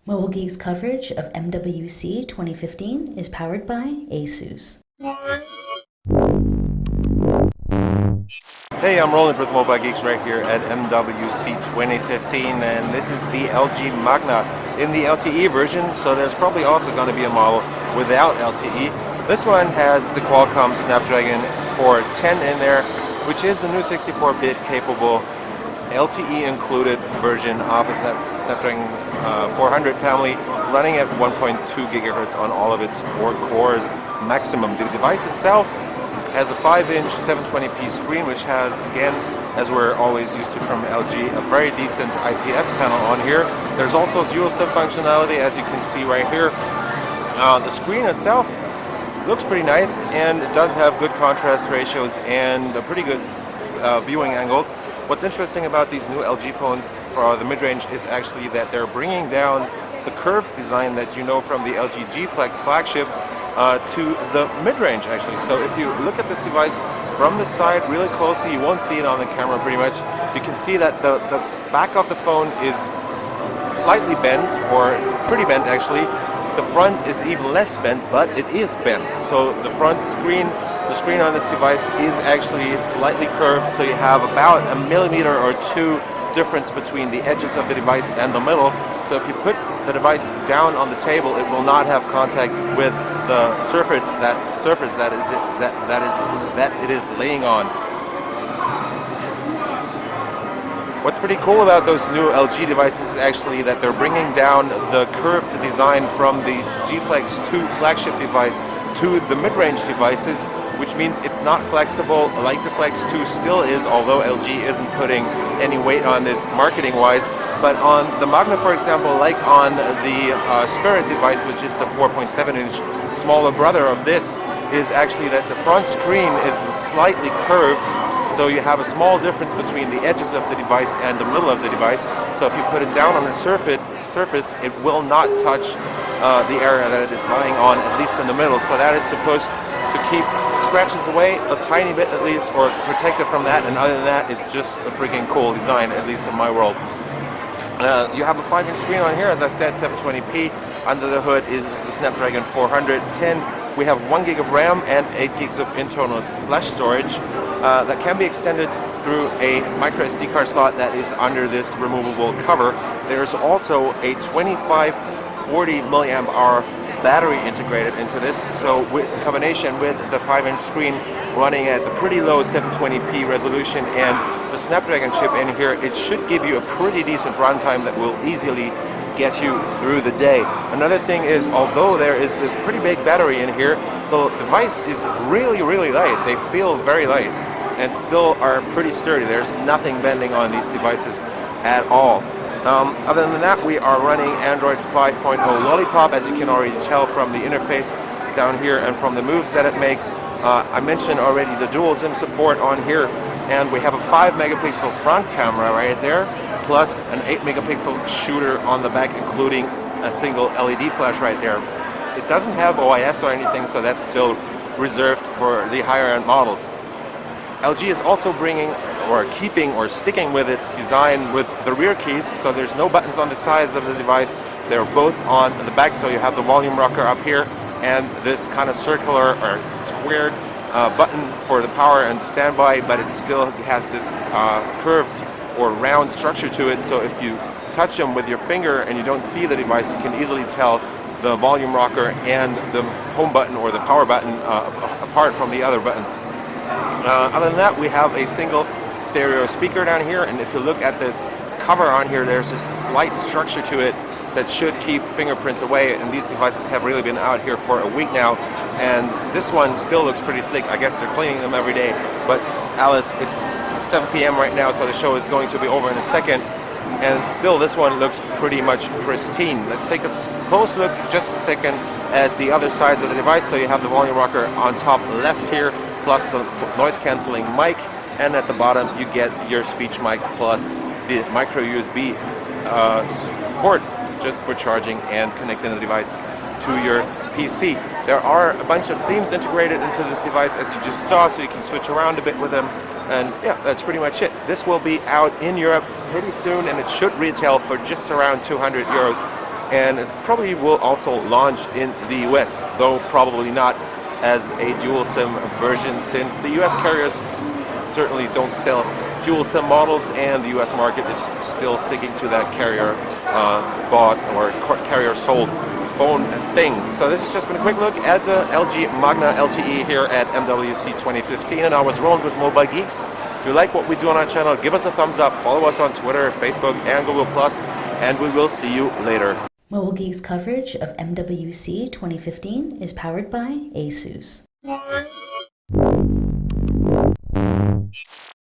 Mobile Geek's coverage of MWC 2015 is powered by ASUS. Hey, I'm Roland with Mobile Geeks right here at MWC 2015, and this is the LG Magna in the LTE version, so there's probably also going to be a model without LTE. This one has the Qualcomm Snapdragon 410 in there, which is the new 64-bit capable LTE included version of the Snapdragon 400 family, running at 1.2 gigahertz on all of its 4 cores maximum. The device itself has a 5-inch 720p screen, which has, again, as we're always used to from LG, a very decent IPS panel on here. There's also dual SIM functionality, as you can see right here. The screen itself looks pretty nice, and it does have good contrast ratios and pretty good viewing angles. What's interesting about these new LG phones for the mid-range is actually that they're bringing down the curved design that you know from the LG G Flex flagship to the mid-range actually. So if you look at this device from the side really closely, you won't see it on the camera pretty much. You can see that the back of the phone is slightly bent, or pretty bent actually. The front is even less bent, but it is bent. So the screen on this device is actually slightly curved, so you have about a millimeter or two difference between the edges of the device and the middle. So if you put the device down on the table, it will not have contact with the surface that it is laying on. What's pretty cool about those new LG devices is actually that they're bringing down the curved design from the G Flex 2 flagship device to the mid-range devices, which means it's not flexible like the Flex 2 still is, although LG isn't putting any weight on this marketing-wise. But on the Magna, for example, like on the Spirit device, which is the 4.7-inch smaller brother of this, is actually that the front screen is slightly curved, so you have a small difference between the edges of the device and the middle of the device. So if you put it down on the surface, it will not touch the area that it is lying on, at least in the middle. So that is supposed to keep scratches away a tiny bit at least, or protect it from that, and other than that, it's just a freaking cool design, at least in my world. You have a 5-inch screen on here, as I said, 720p. Under the hood is the Snapdragon 410. We have 1 gig of RAM and 8 gigs of internal flash storage that can be extended through a micro SD card slot that is under this removable cover. There's also a 2540 milliamp hour battery integrated into this, so in combination with the 5-inch screen running at the pretty low 720p resolution and the Snapdragon chip in here, it should give you a pretty decent runtime that will easily get you through the day. Another thing is, although there is this pretty big battery in here, the device is really light. They feel very light and still are pretty sturdy. There's nothing bending on these devices at all. Other than that, we are running Android 5.0 Lollipop, as you can already tell from the interface down here and from the moves that it makes. I mentioned already the dual SIM support on here, and we have a 5 megapixel front camera right there, plus an 8 megapixel shooter on the back, including a single LED flash right there. It doesn't have OIS or anything, so that's still reserved for the higher end models. LG is also bringing, or keeping, or sticking with its design with the rear keys, so there's no buttons on the sides of the device. They're both on the back, so you have the volume rocker up here and this kind of circular or squared button for the power and the standby, but it still has this curved or round structure to it, so if you touch them with your finger and you don't see the device, you can easily tell the volume rocker and the home button or the power button apart from the other buttons. Other than that, we have a single stereo speaker down here, and if you look at this cover on here, there's this slight structure to it that should keep fingerprints away, and these devices have really been out here for a week now, and this one still looks pretty sleek. I guess they're cleaning them every day, but Alice, it's 7 p.m. right now, so the show is going to be over in a second, and still this one looks pretty much pristine. Let's take a close look just a second at the other sides of the device. So you have the volume rocker on top left here, plus the noise cancelling mic, and at the bottom you get your speech mic plus the micro USB port just for charging and connecting the device to your PC. There are a bunch of themes integrated into this device, as you just saw, so you can switch around a bit with them. And yeah, that's pretty much it. This will be out in Europe pretty soon, and it should retail for just around 200 euros. and it probably will also launch in the US, though probably not as a dual SIM version, since the US carriers certainly don't sell dual SIM models, and the US market is still sticking to that carrier bought or carrier sold phone thing. So this has just been a quick look at the LG Magna LTE here at MWC 2015, and I was rolling with Mobile Geeks. If you like what we do on our channel, give us a thumbs up, follow us on Twitter, Facebook, and Google+, and we will see you later. Mobile Geeks coverage of MWC 2015 is powered by ASUS.